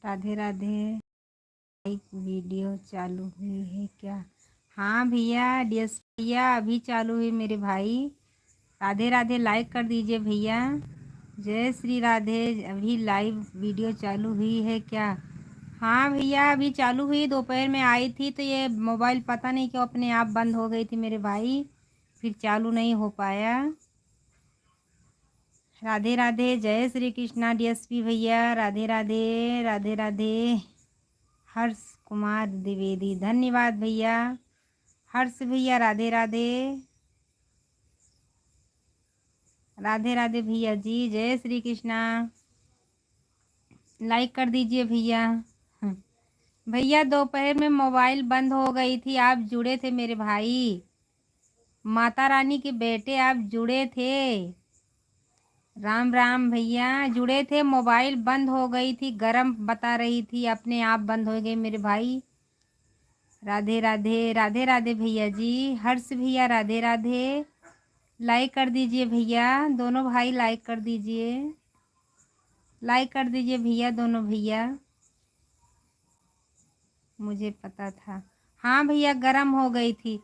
राधे राधे। एक वीडियो चालू हुई है क्या? हाँ भैया, डीएस भैया अभी चालू हुई मेरे भाई। राधे राधे, लाइक कर दीजिए भैया। जय श्री राधे। अभी लाइव वीडियो चालू हुई है क्या? हाँ भैया, अभी चालू हुई। दोपहर में आई थी तो ये मोबाइल पता नहीं क्यों अपने आप बंद हो गई थी मेरे भाई, फिर चालू नहीं हो पाया। राधे राधे। जय श्री कृष्णा डीएसपी भैया, राधे राधे। राधे राधे। हर्ष कुमार द्विवेदी, धन्यवाद भैया। हर्ष भैया राधे राधे। राधे राधे भैया जी, जय श्री कृष्णा। लाइक कर दीजिए भैया। भैया दोपहर में मोबाइल बंद हो गई थी, आप जुड़े थे मेरे भाई। माता रानी के बेटे आप जुड़े थे। राम राम भैया, जुड़े थे, मोबाइल बंद हो गई थी, गरम बता रही थी, अपने आप बंद हो गई मेरे भाई। राधे राधे। राधे राधे भैया जी। हर्ष भैया राधे राधे। लाइक कर दीजिए भैया, दोनों भाई लाइक कर दीजिए। लाइक कर दीजिए भैया, दोनों भैया। मुझे पता था। हाँ भैया, गरम हो गई थी।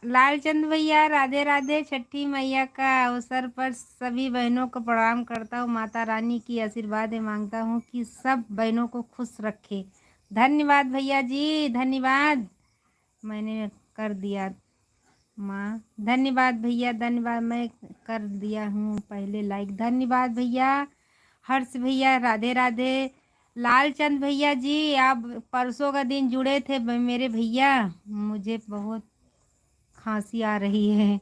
लालचंद भैया राधे राधे। छठी मैया का अवसर पर सभी बहनों को प्रणाम करता हूँ। माता रानी की आशीर्वाद मांगता हूँ कि सब बहनों को खुश रखे। धन्यवाद भैया जी, धन्यवाद। मैंने कर दिया माँ, धन्यवाद भैया, धन्यवाद। मैं कर दिया हूँ पहले लाइक, धन्यवाद भैया। हर्ष भैया राधे राधे। लालचंद भैया जी, आप परसों का दिन जुड़े थे मेरे भैया। मुझे बहुत खांसी आ रही है।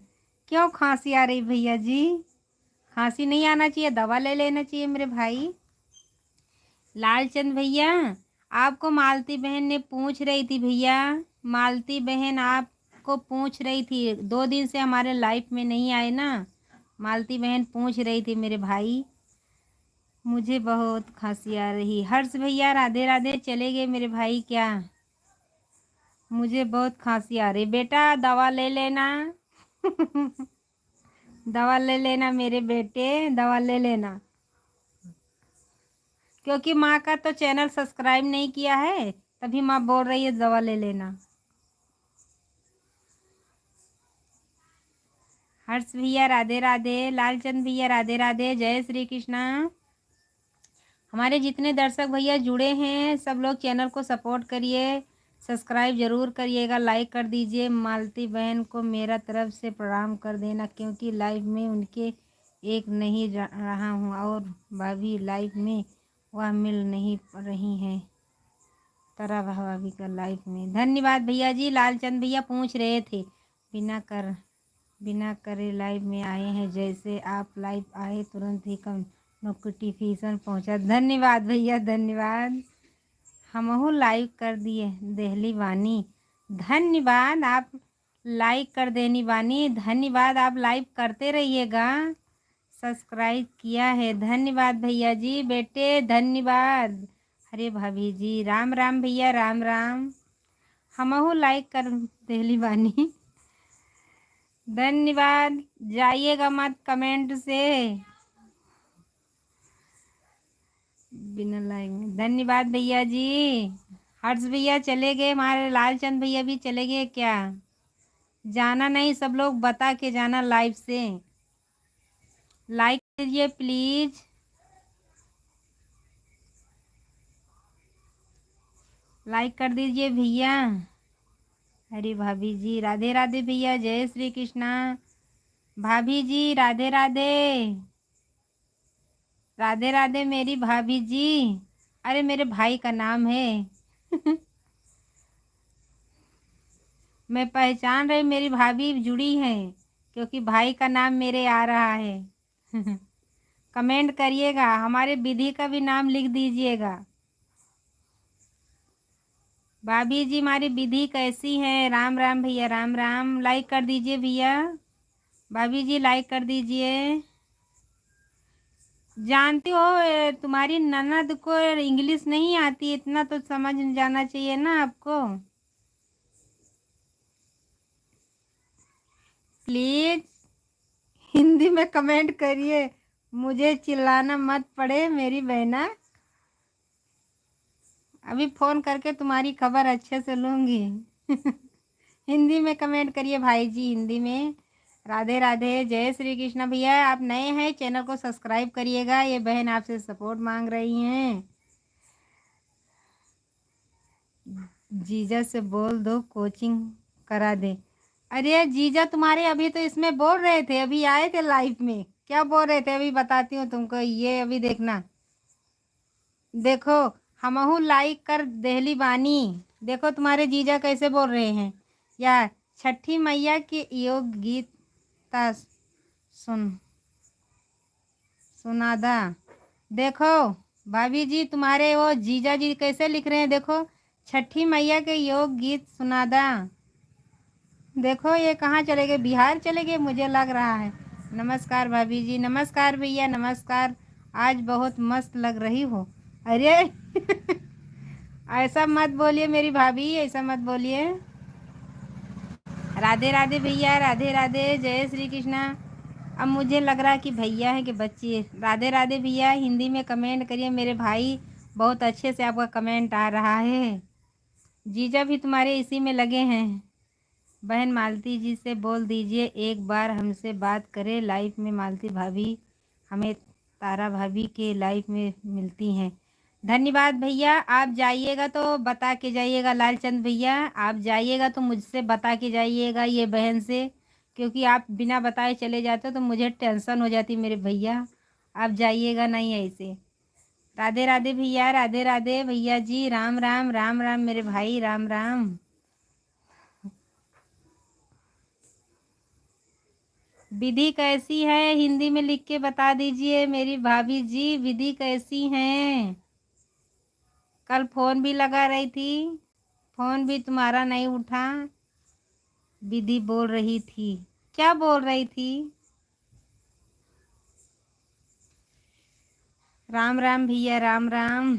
क्यों खांसी आ रही भैया जी? खांसी नहीं आना चाहिए, दवा ले लेना चाहिए मेरे भाई। लालचंद भैया, आपको मालती बहन ने पूछ रही थी भैया। मालती बहन आपको पूछ रही थी, 2 दिन से हमारे लाइफ में नहीं आए ना। मालती बहन पूछ रही थी मेरे भाई। मुझे बहुत खांसी आ रही। हर्ष भैया राधे राधे, चले गए मेरे भाई क्या? मुझे बहुत खांसी आ रही बेटा, दवा ले लेना। दवा ले लेना मेरे बेटे, दवा ले लेना। क्योंकि माँ का तो चैनल सब्सक्राइब नहीं किया है, तभी माँ बोल रही है दवा ले लेना। हर्ष भैया राधे राधे। लालचंद भैया राधे राधे। जय श्री कृष्णा। हमारे जितने दर्शक भैया जुड़े हैं सब लोग चैनल को सपोर्ट करिए, सब्सक्राइब ज़रूर करिएगा, लाइक कर दीजिए। मालती बहन को मेरा तरफ से प्रणाम कर देना, क्योंकि लाइव में उनके एक नहीं रहा हूँ और भाभी लाइव में वह मिल नहीं रही हैं। तरह भाभी का लाइव में। धन्यवाद भैया जी। लालचंद भैया पूछ रहे थे, बिना करे लाइव में आए हैं, जैसे आप लाइव आए तुरंत ही कम नोटिफिकेशन पहुंचा। धन्यवाद भैया, धन्यवाद। हमहू लाइक कर दिए देहली वानी। धन्यवाद, आप लाइक कर देनी वानी, धन्यवाद। आप लाइक करते रहिएगा, सब्सक्राइब किया है, धन्यवाद भैया जी बेटे, धन्यवाद। अरे भाभी जी, राम राम भैया, राम राम। हमहू लाइक कर देहली वानी। धन्यवाद। जाइएगा मत कमेंट से बिना लाइक में। धन्यवाद भैया जी। हर्ष भैया चले गए, हमारे लालचंद भैया भी चले गए क्या? जाना नहीं, सब लोग बता के जाना लाइव से। लाइक कीजिए प्लीज। लाइक कर दीजिए भैया। अरे भाभी जी राधे राधे भैया, जय श्री कृष्णा। भाभी जी राधे राधे। राधे राधे मेरी भाभी जी। अरे मेरे भाई का नाम है। मैं पहचान रही, मेरी भाभी जुड़ी है, क्योंकि भाई का नाम मेरे आ रहा है। कमेंट करिएगा, हमारे विधि का भी नाम लिख दीजिएगा। भाभी जी हमारी विधि कैसी है? राम राम भैया, राम राम। लाइक कर दीजिए भैया। भाभी जी लाइक कर दीजिए। जानती हो तुम्हारी ननद को इंग्लिश नहीं आती, इतना तो समझ जाना चाहिए ना आपको। प्लीज हिंदी में कमेंट करिए, मुझे चिल्लाना मत पड़े मेरी बहना। अभी फ़ोन करके तुम्हारी खबर अच्छे से लूँगी। हिंदी में कमेंट करिए भाई जी, हिंदी में। राधे राधे, जय श्री कृष्ण। भैया आप नए हैं, चैनल को सब्सक्राइब करिएगा। ये बहन आपसे सपोर्ट मांग रही हैं। जीजा से बोल दो कोचिंग करा दे। अरे जीजा तुम्हारे अभी तो इसमें बोल रहे थे, अभी आए थे लाइव में। क्या बोल रहे थे अभी बताती हूँ तुमको, ये अभी देखना। देखो, हमहू लाइक कर देहली बानी। देखो तुम्हारे जीजा कैसे बोल रहे हैं। या छठी मैया के योग गीत ता सुन सुनादा। देखो भाभी जी, तुम्हारे वो जीजा जी कैसे लिख रहे हैं, देखो। छठी मैया के योग गीत सुनादा। देखो ये कहाँ चले गए, बिहार चले गए मुझे लग रहा है। नमस्कार भाभी जी, नमस्कार भैया, नमस्कार। आज बहुत मस्त लग रही हो। अरे ऐसा मत बोलिए मेरी भाभी, ऐसा मत बोलिए। राधे राधे भैया, राधे राधे, जय श्री कृष्णा। अब मुझे लग रहा है कि भैया है कि बच्ची है। राधे राधे भैया, हिंदी में कमेंट करिए मेरे भाई। बहुत अच्छे से आपका कमेंट आ रहा है। जीजा भी तुम्हारे इसी में लगे हैं। बहन मालती जी से बोल दीजिए एक बार हमसे बात करें लाइफ में। मालती भाभी हमें तारा भाभी के लाइफ में मिलती हैं। धन्यवाद भैया। आप जाइएगा तो बता के जाइएगा, लालचंद भैया आप जाइएगा तो मुझसे बता के जाइएगा ये बहन से, क्योंकि आप बिना बताए चले जाते तो मुझे टेंशन हो जाती मेरे भैया। आप जाइएगा नहीं ऐसे। राधे राधे भैया, राधे राधे भैया जी, राम राम, राम राम मेरे भाई, राम राम। विधि कैसी है हिंदी में लिख के बता दीजिए मेरी भाभी जी, विधि कैसी हैं। कल फोन भी लगा रही थी, फोन भी तुम्हारा नहीं उठा। विधि बोल रही थी, क्या बोल रही थी। राम राम भैया, राम राम।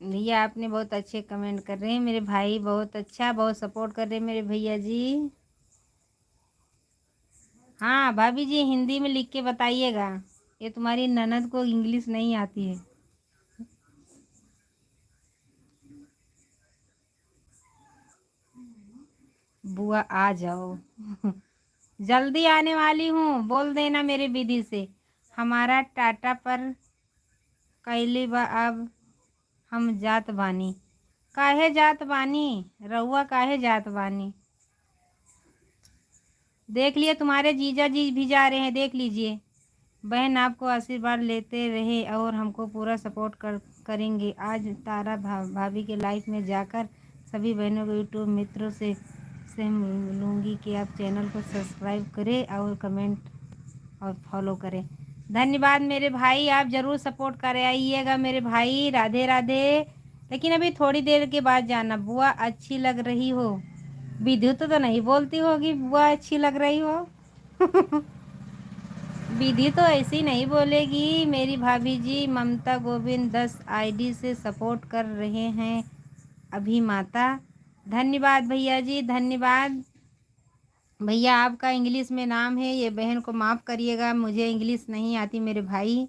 भैया आपने बहुत अच्छे कमेंट कर रहे हैं मेरे भाई, बहुत अच्छा, बहुत सपोर्ट कर रहे हैं मेरे भैया जी। हाँ भाभी जी, हिंदी में लिख के बताइएगा। ये तुम्हारी ननद को इंग्लिश नहीं आती है। बुआ आ जाओ। जल्दी आने वाली हूँ, बोल देना मेरे विधि से। हमारा टाटा पर कैली बा अब हम जात बानी। काहे जात बानी, रउआ काहे जात बानी। देख लिए तुम्हारे जीजा जी भी जा रहे हैं, देख लीजिए। बहन आपको आशीर्वाद लेते रहे और हमको पूरा सपोर्ट करेंगे। आज तारा भाभी के लाइफ में जाकर सभी बहनों को यूट्यूब मित्रों से मिलूँगी कि आप चैनल को सब्सक्राइब करें और कमेंट और फॉलो करें। धन्यवाद मेरे भाई, आप ज़रूर सपोर्ट कर आइएगा मेरे भाई। राधे राधे। लेकिन अभी थोड़ी देर के बाद जाना। बुआ अच्छी लग रही हो। विधि तो नहीं बोलती होगी बुआ अच्छी लग रही हो। विधि तो ऐसी नहीं बोलेगी मेरी भाभी जी। ममता गोविंद 10 आईडी से सपोर्ट कर रहे हैं अभी माता। धन्यवाद भैया जी, धन्यवाद भैया। आपका इंग्लिश में नाम है, ये बहन को माफ़ करिएगा, मुझे इंग्लिश नहीं आती मेरे भाई,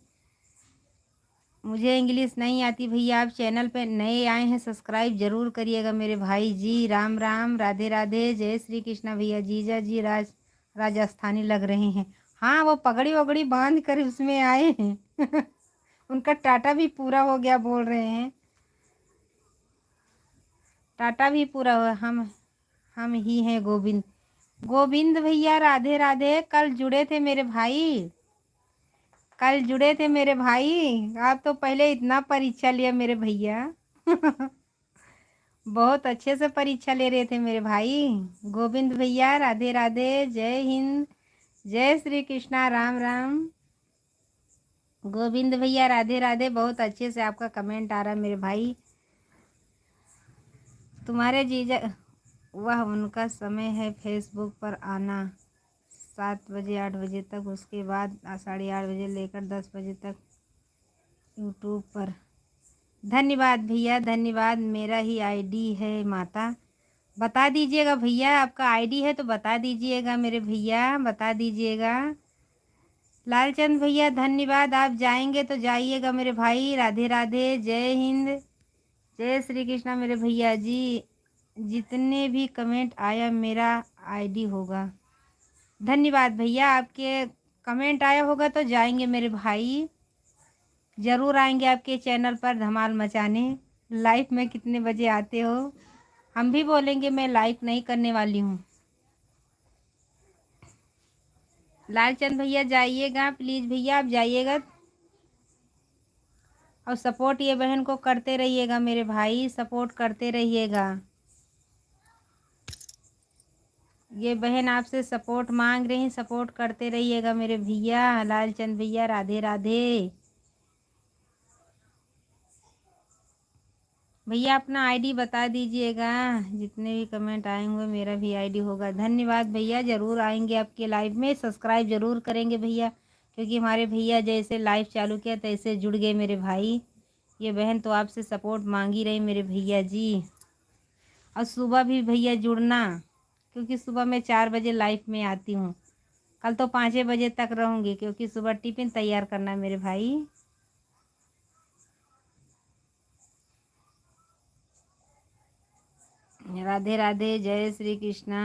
मुझे इंग्लिश नहीं आती भैया। आप चैनल पे नए आए हैं, सब्सक्राइब जरूर करिएगा मेरे भाई जी। राम राम, राधे राधे, जय श्री कृष्णा भैया। जीजा जी राजस्थानी लग रहे हैं। हाँ वो पगड़ी वगड़ी बांध कर उसमें आए हैं। उनका टाटा भी पूरा हो गया बोल रहे हैं। टाटा भी पूरा हुआ। हम ही हैं गोविंद। गोविंद भैया राधे राधे। कल जुड़े थे मेरे भाई, कल जुड़े थे मेरे भाई। आप तो पहले इतना परीक्षा लिया मेरे भैया। बहुत अच्छे से परीक्षा ले रहे थे मेरे भाई। गोविंद भैया राधे राधे, जय हिंद, जय श्री कृष्णा, राम राम। गोविंद भैया राधे राधे, बहुत अच्छे से आपका कमेंट आ रहा है मेरे भाई। तुम्हारे जीजा, वह उनका समय है फेसबुक पर आना 7 बजे 8 बजे तक, उसके बाद 8:30 बजे लेकर 10 बजे तक यूट्यूब पर। धन्यवाद भैया, धन्यवाद। मेरा ही आईडी है माता। बता दीजिएगा भैया, आपका आईडी है तो बता दीजिएगा मेरे भैया, बता दीजिएगा। लालचंद भैया धन्यवाद। आप जाएंगे तो जाइएगा मेरे भाई। राधे राधे, जय हिंद, जय श्री कृष्णा मेरे भैया जी। जितने भी कमेंट आया मेरा आईडी होगा। धन्यवाद भैया, आपके कमेंट आया होगा तो जाएंगे मेरे भाई। ज़रूर आएंगे आपके चैनल पर धमाल मचाने। लाइव में कितने बजे आते हो? हम भी बोलेंगे मैं लाइव नहीं करने वाली हूँ। लालचंद भैया जाइएगा प्लीज़ भैया, आप जाइएगा और सपोर्ट ये बहन को करते रहिएगा मेरे भाई, सपोर्ट करते रहिएगा। ये बहन आपसे सपोर्ट मांग रही, सपोर्ट करते रहिएगा मेरे भैया। लालचंद भैया राधे राधे। भैया अपना आईडी बता दीजिएगा। जितने भी कमेंट आएंगे मेरा भी आईडी होगा। धन्यवाद भैया, ज़रूर आएंगे आपके लाइव में। सब्सक्राइब ज़रूर करेंगे भैया, क्योंकि हमारे भैया जैसे लाइव चालू किया तैसे जुड़ गए मेरे भाई। ये बहन तो आपसे सपोर्ट मांग ही रही मेरे भैया जी। और सुबह भी भैया जुड़ना, क्योंकि सुबह मैं 4 बजे लाइव में आती हूँ। कल तो 5 बजे तक रहूँगी, क्योंकि सुबह टिफ़िन तैयार करना है मेरे भाई। राधे राधे, जय श्री कृष्णा।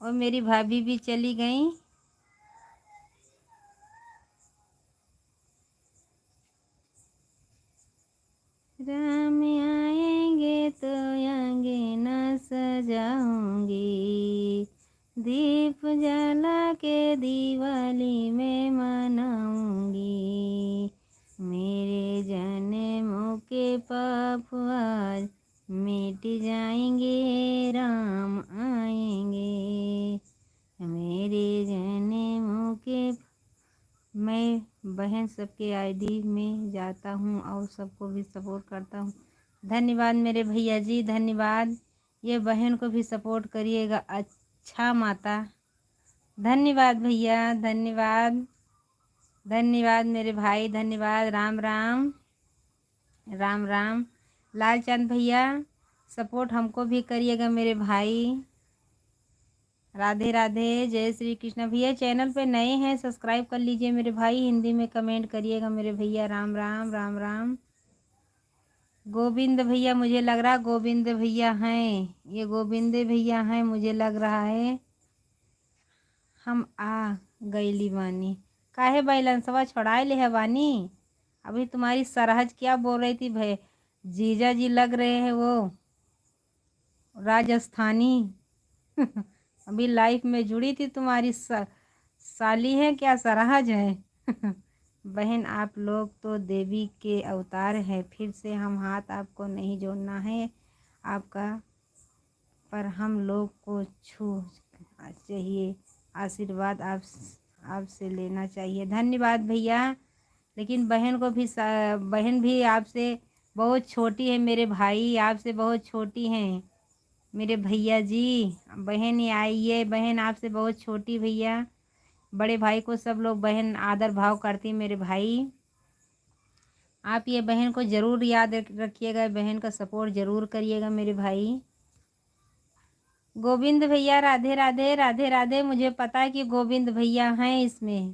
और मेरी भाभी भी चली गई। राम आएंगे तो अंगना सजाऊंगी, दीप जला के दिवाली में मनाऊंगी। मेरे जन्मों के पाप आज मिट जाएंगे, राम आएंगे। मेरे जन्मों के मैं बहन सबके आईडी में जाता हूँ और सबको भी सपोर्ट करता हूँ। धन्यवाद मेरे भैया जी, धन्यवाद। ये बहन को भी सपोर्ट करिएगा। अच्छा माता, धन्यवाद भैया, धन्यवाद। धन्यवाद मेरे भाई, धन्यवाद। राम राम, राम राम। लालचंद भैया सपोर्ट हमको भी करिएगा मेरे भाई। राधे राधे, जय श्री कृष्ण। भैया चैनल पे नए हैं, सब्सक्राइब कर लीजिए मेरे भाई। हिंदी में कमेंट करिएगा मेरे भैया। राम राम, राम राम। गोविंद भैया, मुझे लग रहा गोविंद भैया हैं, ये गोविंद भैया हैं मुझे लग रहा है। हम आ गईली बानी। काहे बैलेंसवा छोड़ाए ले है बानी? अभी तुम्हारी सरहज क्या बोल रही थी भाई? जीजा जी लग रहे हैं वो राजस्थानी। अभी लाइफ में जुड़ी थी तुम्हारी साली है क्या, सरहज है? बहन आप लोग तो देवी के अवतार हैं, फिर से हम हाथ आपको नहीं जोड़ना है आपका, पर हम लोग को छू चाहिए आशीर्वाद आपसे लेना चाहिए। धन्यवाद भैया। लेकिन बहन को भी बहन भी आपसे बहुत छोटी है मेरे भाई, आपसे बहुत छोटी हैं मेरे भैया जी। बहन ये आई है, बहन आपसे बहुत छोटी भैया। बड़े भाई को सब लोग बहन आदर भाव करती मेरे भाई। आप ये बहन को ज़रूर याद रखिएगा, बहन का सपोर्ट ज़रूर करिएगा मेरे भाई। गोविंद भैया राधे राधे, राधे राधे। मुझे पता है कि गोविंद भैया हैं इसमें,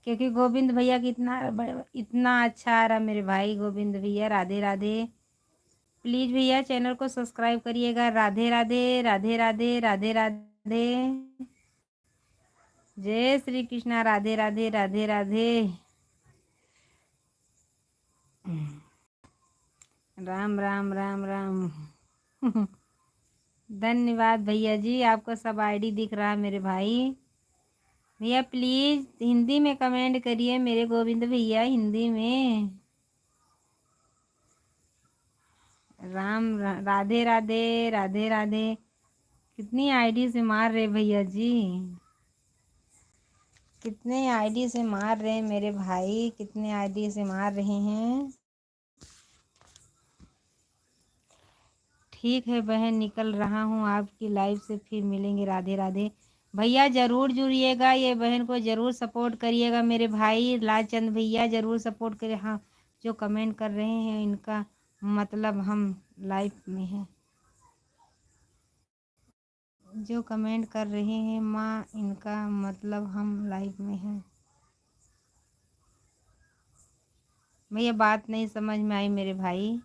क्योंकि गोविंद भैया कितना इतना अच्छा आ रहा मेरे भाई। गोविंद भैया राधे राधे। प्लीज़ भैया चैनल को सब्सक्राइब करिएगा। राधे राधे, राधे राधे, राधे राधे, जय श्री कृष्णा। राधे राधे, राधे राधे। राम राम, राम राम। धन्यवाद भैया जी, आपको सब आईडी दिख रहा है मेरे भाई। भैया प्लीज़ हिंदी में कमेंट करिए मेरे गोविंद भैया, हिंदी में। राधे राधे, राधे राधे। कितनी आईडी से मार रहे भैया जी, कितने आईडी से मार रहे हैं मेरे भाई, कितने आईडी से मार रहे हैं। ठीक है बहन, निकल रहा हूँ आपकी लाइव से, फिर मिलेंगे। राधे राधे। भैया ज़रूर जुड़िएगा, ये बहन को ज़रूर सपोर्ट करिएगा मेरे भाई। लालचंद भैया ज़रूर सपोर्ट करिए। हाँ, जो कमेंट कर रहे हैं इनका मतलब हम लाइव में हैं। जो कमेंट कर रहे हैं माँ, इनका मतलब हम लाइव में हैं। भैया बात नहीं समझ में आई मेरे भाई।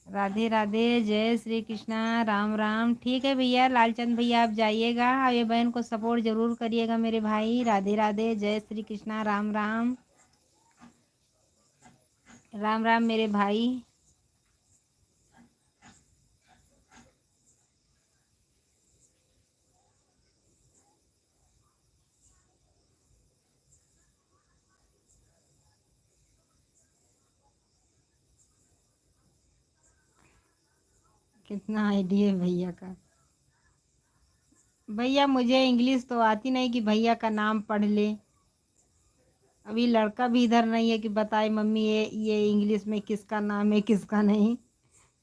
राधे राधे, जय श्री कृष्णा, राम राम। ठीक है भैया, लालचंद भैया आप जाइएगा और ये बहन को सपोर्ट जरूर करिएगा मेरे भाई। राधे राधे, जय श्री कृष्णा, राम राम। राम राम मेरे भाई। कितना आइडिया है भैया का। भैया मुझे इंग्लिश तो आती नहीं कि भैया का नाम पढ़ ले। अभी लड़का भी इधर नहीं है कि बताए मम्मी ये इंग्लिश में किसका नाम है किसका नहीं।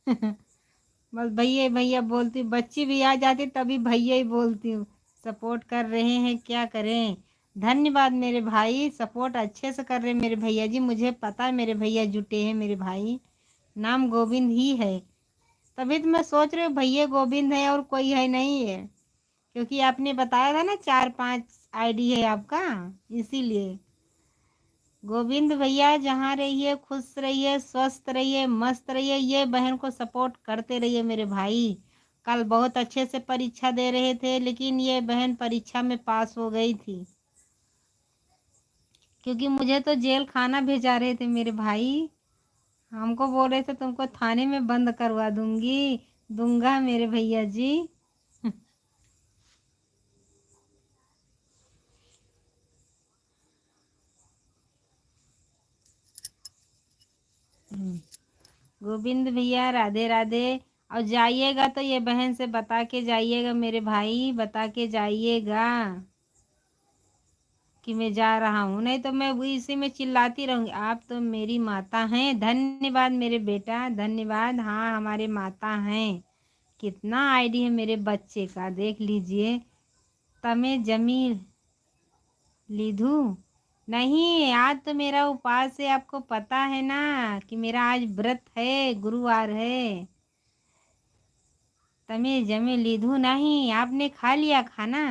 बस भैया भैया बोलती हूँ, बच्ची भी आ जाती तभी भैया ही बोलती हूँ। सपोर्ट कर रहे हैं, क्या करें। धन्यवाद मेरे भाई, सपोर्ट अच्छे से कर रहे हैं मेरे भैया जी। मुझे पता है मेरे भैया जुटे हैं मेरे भाई। नाम गोविंद ही है, तभी तो मैं सोच रही हूँ भैया गोविंद है और कोई है नहीं है। क्योंकि आपने बताया था ना 4-5 आईडी है आपका, इसीलिए। गोविंद भैया जहाँ रहिए खुश रहिए, स्वस्थ रहिए, मस्त रहिए, ये बहन को सपोर्ट करते रहिए मेरे भाई। कल बहुत अच्छे से परीक्षा दे रहे थे लेकिन ये बहन परीक्षा में पास हो गई थी। क्योंकि मुझे तो जेल खाना भेजा रहे थे मेरे भाई। हमको बोल रहे थे तुमको थाने में बंद करवा दूंगा मेरे भैया जी। गोविंद भैया राधे राधे। और जाइएगा तो ये बहन से बता के जाइएगा मेरे भाई, बता के जाइएगा कि मैं जा रहा हूँ, नहीं तो मैं वो इसी में चिल्लाती रहूंगी आप तो मेरी माता हैं। धन्यवाद मेरे बेटा, धन्यवाद। हाँ हमारे माता हैं। कितना आईडी है मेरे बच्चे का देख लीजिए। तमे जमील लीधू। नहीं आज तो मेरा उपवास है, आपको पता है ना कि मेरा आज व्रत है, गुरुवार है। तमे जमे लीधू नहीं, आपने खा लिया खाना।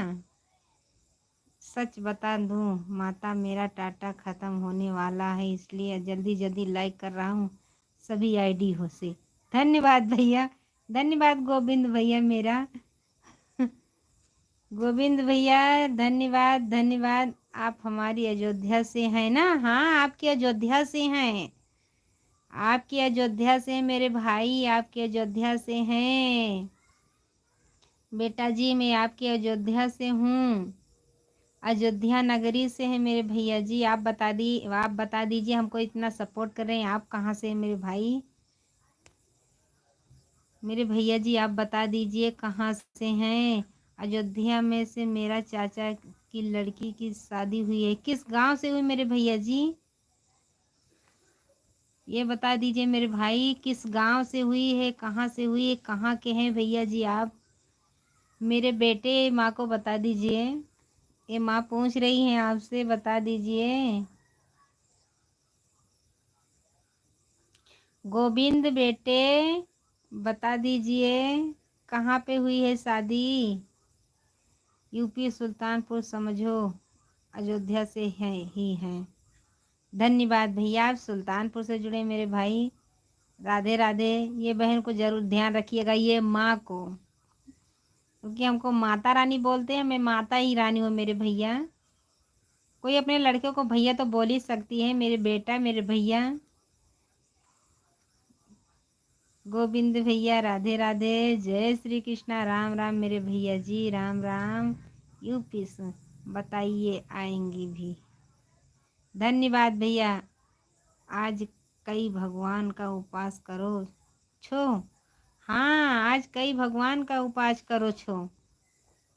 सच बता दूं माता, मेरा टाटा खत्म होने वाला है, इसलिए जल्दी जल्दी लाइक कर रहा हूँ सभी आईडी हो से। धन्यवाद भैया, धन्यवाद गोविंद भैया मेरा। गोविंद भैया धन्यवाद धन्यवाद। आप हमारी अयोध्या से हैं ना? हाँ आपकी अयोध्या से हैं, आपकी अयोध्या से मेरे भाई, आपकी अयोध्या से हैं बेटा जी। मैं आपकी अयोध्या से हूँ, अयोध्या नगरी से है मेरे भैया जी। आप बता दीजिए, हमको इतना सपोर्ट कर रहे हैं, आप कहाँ से हैं मेरे भाई? मेरे भैया जी आप बता दीजिए कहाँ से हैं? अयोध्या में से मेरा चाचा की लड़की की शादी हुई है। किस गांव से हुई मेरे भैया जी? ये बता दीजिए मेरे भाई, किस गांव से हुई है, कहाँ से हुई है, कहाँ के हैं भैया जी आप? मेरे बेटे माँ को बता दीजिए, ये माँ पूछ रही हैं आपसे, बता दीजिए। गोविंद बेटे बता दीजिए कहाँ पे हुई है शादी? यूपी सुल्तानपुर समझो, अयोध्या से हैं ही हैं। धन्यवाद भैया, आप सुल्तानपुर से जुड़े मेरे भाई। राधे राधे। ये बहन को जरूर ध्यान रखिएगा, ये माँ को, क्योंकि हमको माता रानी बोलते हैं, मैं माता ही रानी हूँ मेरे भैया। कोई अपने लड़के को भैया तो बोल ही सकती है, मेरे बेटा मेरे भैया। गोविंद भैया राधे राधे, जय श्री कृष्णा, राम राम मेरे भैया जी, राम राम। यूपी से बताइए आएंगी भी। धन्यवाद भैया। आज कई भगवान का उपास करो छो। हाँ आज कई भगवान का उपास करो छो,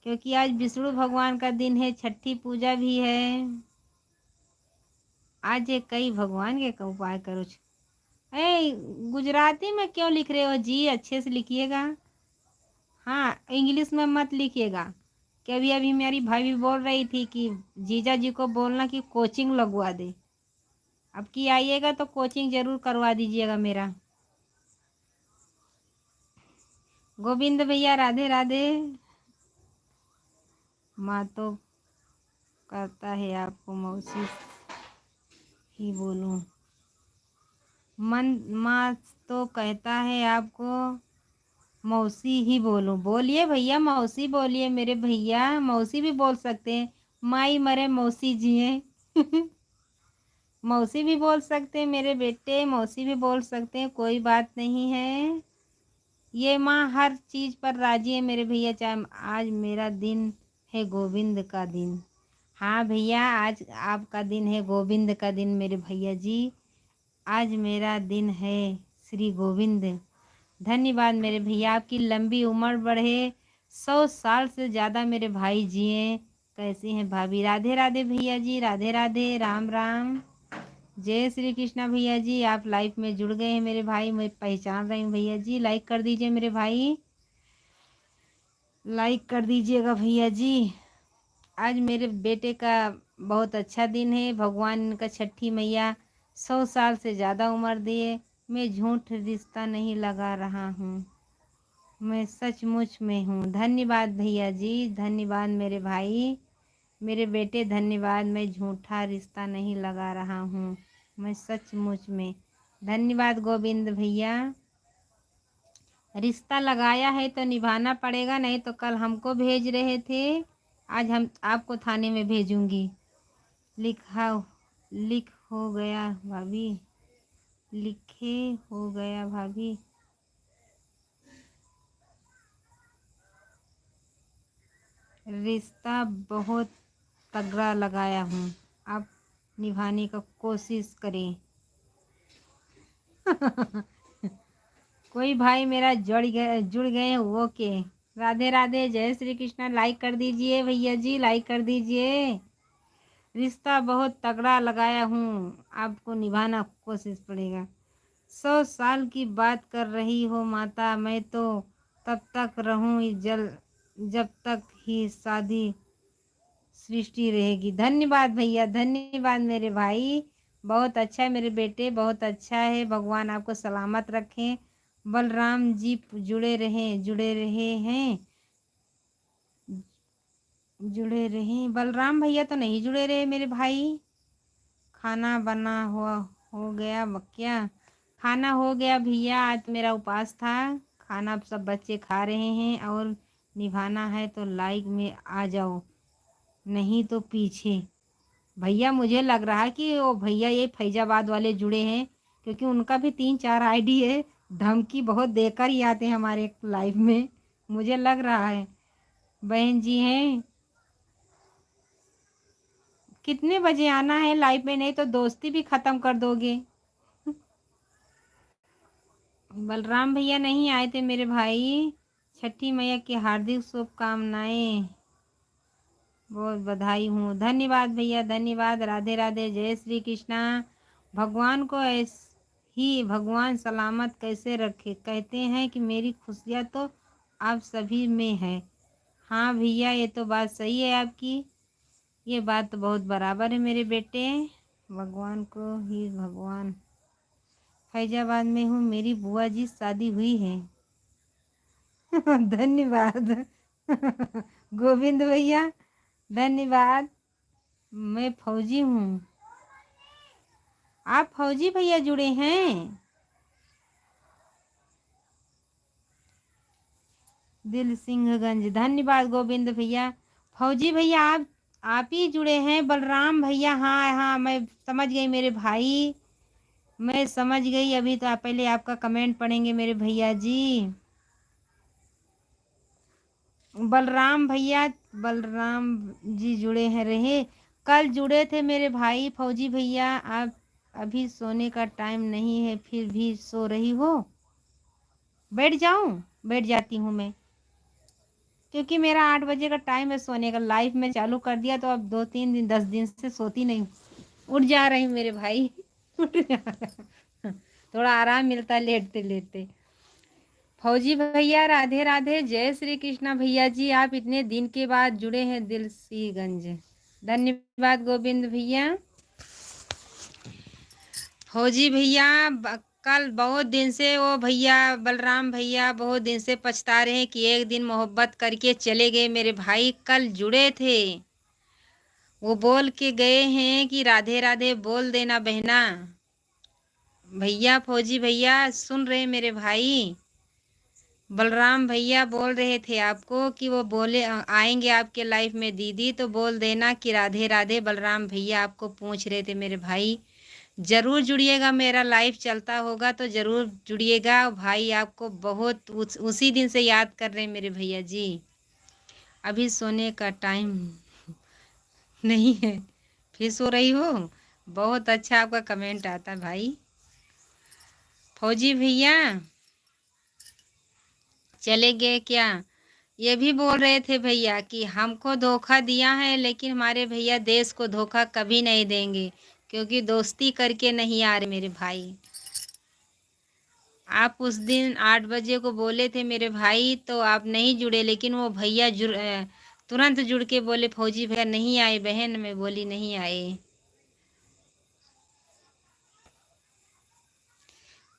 क्योंकि आज विष्णु भगवान का दिन है, छठी पूजा भी है। आज ये कई भगवान के का उपाय करो छो। ए गुजराती में क्यों लिख रहे हो जी? अच्छे से लिखिएगा। हाँ इंग्लिश में मत लिखिएगा। कि अभी अभी मेरी भाभी बोल रही थी कि जीजा जी को बोलना कि कोचिंग लगवा दे। अब की आइएगा तो कोचिंग जरूर करवा दीजिएगा मेरा। गोविंद भैया राधे राधे। माँ तो करता है आपको मौसी ही बोलूं, मन माँ तो कहता है आपको मौसी ही बोलूं। बोलिए भैया मौसी बोलिए, मेरे भैया मौसी भी बोल सकते हैं। माई मरे मौसी जिए मौसी भी बोल सकते हैं मेरे बेटे, मौसी भी बोल सकते हैं, कोई बात नहीं है। ये माँ हर चीज़ पर राजी है मेरे भैया। चाहे आज मेरा दिन है गोविंद का दिन। हाँ भैया आज आपका दिन है गोविंद का दिन मेरे भैया जी। आज मेरा दिन है श्री गोविंद। धन्यवाद मेरे भैया, आपकी लंबी उम्र बढ़े, 100 साल से ज़्यादा मेरे भाई जिए। कैसी हैं भाभी? राधे राधे भैया जी, राधे राधे, राम राम, जय श्री कृष्णा भैया जी। आप लाइव में जुड़ गए हैं मेरे भाई, मैं पहचान रही हूँ भैया जी। लाइक कर दीजिए मेरे भाई, लाइक कर दीजिएगा भैया जी। आज मेरे बेटे का बहुत अच्छा दिन है। भगवान इनका छठी मैया 100 साल से ज़्यादा उम्र दिए। मैं झूठ रिश्ता नहीं लगा रहा हूँ, मैं सचमुच में हूँ। धन्यवाद भैया जी, धन्यवाद मेरे भाई, मेरे बेटे, धन्यवाद। मैं झूठा रिश्ता नहीं लगा रहा हूँ, मैं सचमुच में। धन्यवाद गोविंद भैया। रिश्ता लगाया है तो निभाना पड़ेगा, नहीं तो कल हमको भेज रहे थे, आज हम आपको थाने में भेजूंगी। लिख हो गया भाभी, लिखे हो गया भाभी। रिश्ता बहुत तगड़ा लगाया हूँ, आप निभाने का कोशिश करें कोई भाई मेरा जुड़ गए हैं वो के। राधे राधे, जय श्री कृष्णा। लाइक कर दीजिए भैया जी, लाइक कर दीजिए। रिश्ता बहुत तगड़ा लगाया हूँ, आपको निभाना कोशिश पड़ेगा। 100 साल की बात कर रही हो माता, मैं तो तब तक रहूँ जब तक ही शादी सृष्टि रहेगी। धन्यवाद भैया, धन्यवाद मेरे भाई। बहुत अच्छा है मेरे बेटे, बहुत अच्छा है। भगवान आपको सलामत रखें। बलराम जी जुड़े रहे हैं, जुड़े रहे। बलराम भैया तो नहीं जुड़े रहे मेरे भाई। खाना बना हुआ हो गया क्या? खाना हो गया भैया, आज मेरा उपवास था। खाना सब बच्चे खा रहे हैं, और निभाना है तो लाइक में आ जाओ, नहीं तो पीछे। भैया मुझे लग रहा है कि वो भैया ये फैजाबाद वाले जुड़े हैं, क्योंकि उनका भी 3-4 आईडी है। धमकी बहुत देकर ही आते हैं हमारे लाइव में, मुझे लग रहा है। बहन जी हैं, कितने बजे आना है लाइव में, नहीं तो दोस्ती भी ख़त्म कर दोगे। बलराम भैया नहीं आए थे मेरे भाई। छठी मैया की हार्दिक शुभकामनाएं, बहुत बधाई हूँ। धन्यवाद भैया, धन्यवाद। राधे राधे, जय श्री कृष्णा। भगवान को ऐसे ही भगवान सलामत कैसे रखे। कहते हैं कि मेरी खुशियाँ तो आप सभी में है। हाँ भैया ये तो बात सही है आपकी, ये बात तो बहुत बराबर है मेरे बेटे। भगवान को ही भगवान। फैजाबाद में हूँ, मेरी बुआ जी शादी हुई है धन्यवाद गोविंद भैया, धन्यवाद। मैं फौजी हूँ। आप फौजी भैया जुड़े हैं? दिल सिंहगंज, धन्यवाद गोविंद भैया। फौजी भैया आप ही जुड़े हैं। बलराम भैया, हाँ हाँ मैं समझ गई मेरे भाई, मैं समझ गई। अभी तो आप पहले आपका कमेंट पढ़ेंगे मेरे भैया जी। बलराम भैया, बलराम जी जुड़े हैं रहे, कल जुड़े थे मेरे भाई। फौजी भैया आप अभी सोने का टाइम नहीं है, फिर भी सो रही हो? बैठ जाऊं? बैठ जाती हूँ मैं, क्योंकि मेरा 8 बजे का टाइम है सोने का। लाइव में चालू कर दिया तो अब 2-3 दिन 10 दिन से सोती नहीं हूँ। उठ जा रही हूँ मेरे भाई उठ जा थोड़ा आराम मिलता है लेटते लेटते। फौजी भैया राधे राधे, जय श्री कृष्णा भैया जी। आप इतने दिन के बाद जुड़े हैं दिलसीगंज, धन्यवाद गोविंद भैया। फौजी भैया कल बहुत दिन से वो भैया बलराम भैया बहुत दिन से पछता रहे हैं कि एक दिन मोहब्बत करके चले गए। मेरे भाई कल जुड़े थे, वो बोल के गए हैं कि राधे राधे बोल देना बहना। भैया फौजी भैया सुन रहे मेरे भाई, बलराम भैया बोल रहे थे आपको कि वो बोले आएंगे आपके लाइफ में दीदी, तो बोल देना कि राधे राधे। बलराम भैया आपको पूछ रहे थे मेरे भाई, जरूर जुड़िएगा, मेरा लाइफ चलता होगा तो जरूर जुड़िएगा। भाई आपको बहुत उसी दिन से याद कर रहे हैं मेरे भैया जी। अभी सोने का टाइम नहीं है, फिर सो रही हो। बहुत अच्छा आपका कमेंट आता है भाई। फौजी भैया चले गए क्या? ये भी बोल रहे थे भैया कि हमको धोखा दिया है, लेकिन हमारे भैया देश को धोखा कभी नहीं देंगे, क्योंकि दोस्ती करके नहीं आ रहे मेरे भाई। आप उस दिन 8 बजे को बोले थे मेरे भाई, तो आप नहीं जुड़े, लेकिन वो भैया तुरंत जुड़ के बोले फौजी भैया नहीं आए बहन। मैं बोली नहीं आए।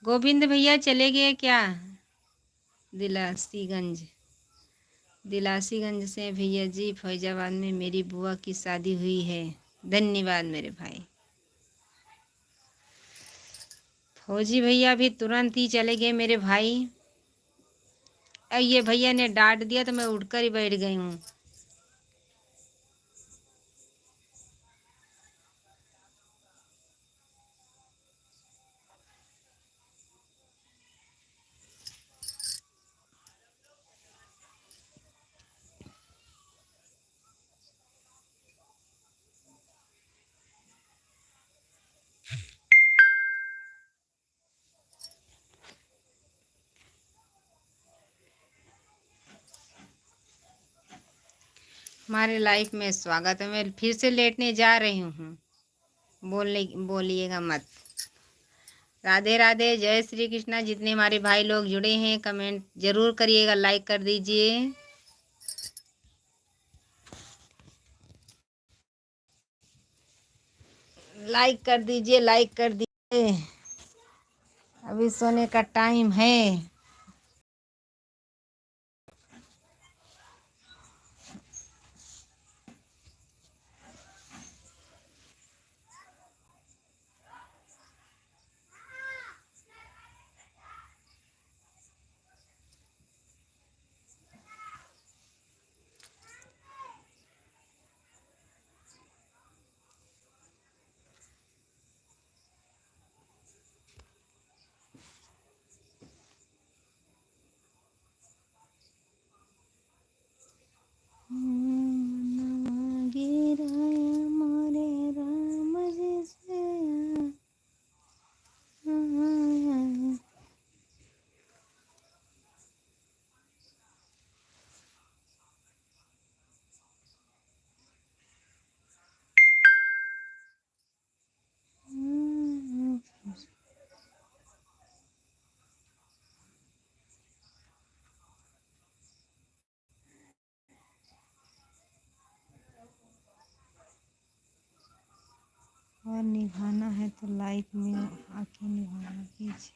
गोविंद भैया चले गए क्या? दिलासीगंज दिलासीगंज से भैया जी फैजाबाद में मेरी बुआ की शादी हुई है। धन्यवाद मेरे भाई। फौजी भैया भी तुरंत ही चले गए मेरे भाई। अब ये भैया ने डांट दिया तो मैं उठकर ही बैठ गई हूँ। हमारे लाइफ में स्वागत है। मैं फिर से लेटने जा रही हूँ, बोलिएगा मत। राधे राधे, जय श्री कृष्णा। जितने हमारे भाई लोग जुड़े हैं कमेंट जरूर करिएगा, लाइक कर दीजिए। लाइक कर दीजिए, लाइक कर दीजिए। अभी सोने का टाइम है। और निभाना है तो लाइफ में आके निभाना कीजिए।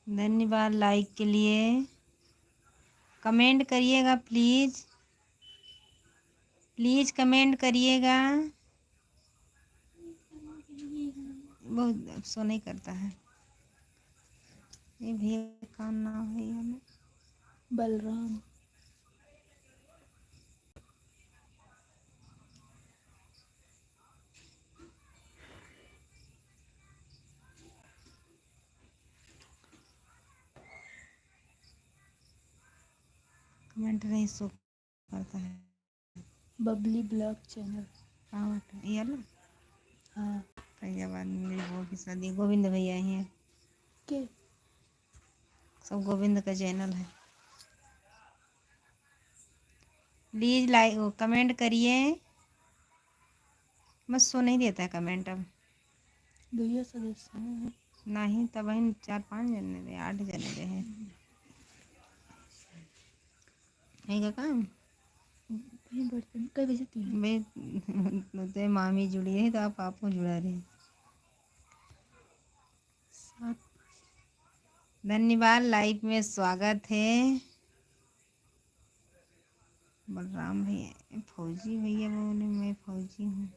धन्यवाद लाइक के लिए। कमेंट करिएगा प्लीज़, प्लीज़ कमेंट करिएगा। बहुत अफसोस नहीं करता है ये भैया का नाम है हमें बलराम। कमेंट नहीं शो करता है। Babli blog channel. हाँ ये लो। हाँ फैजाबाद में मेरी बहू की शादी, गोविंद भैया ही हैं, के सब गोविंद का चैनल है। प्लीज लाइक वो कमेंट करिए। बस सो नहीं देता है कमेंट अब। भैया सदस्य हैं। नहीं तब वही 4-5 जने रहे, 8 जने रहे यही का काम वही बर्तन कई बजे 3। भाई तो मामी जुड़ी रही तो आप पापू जुड़ा रहे। 7। धन्यवाद, लाइव में स्वागत है। बलराम भैया फौजी भैया बोले मैं फौजी हूँ।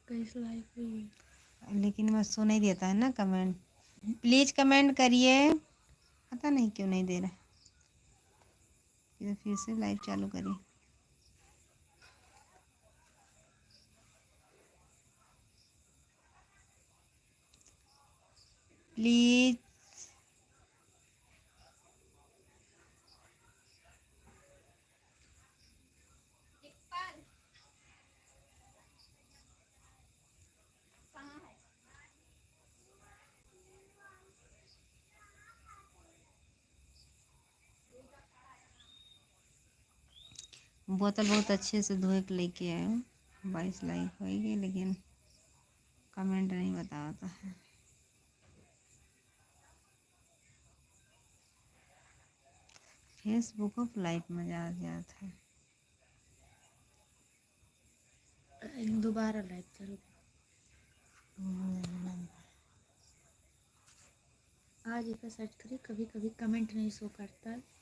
कैसे लाइव हुई है? लेकिन मैं सो नहीं देता है ना कमेंट। प्लीज कमेंट करिए। पता नहीं क्यों नहीं दे रहा। फिर से लाइव चालू करिए। प्लीज बोतल बहुत अच्छे से धोए के लेके आए हूँ। 22 लाइक होगी लेकिन कमेंट नहीं बताता है। फेसबुक पर लाइव मजा आ जाता है। दोबारा लाइव चालू। आज एक सर्च करिए, कभी कभी कमेंट नहीं शो करता है।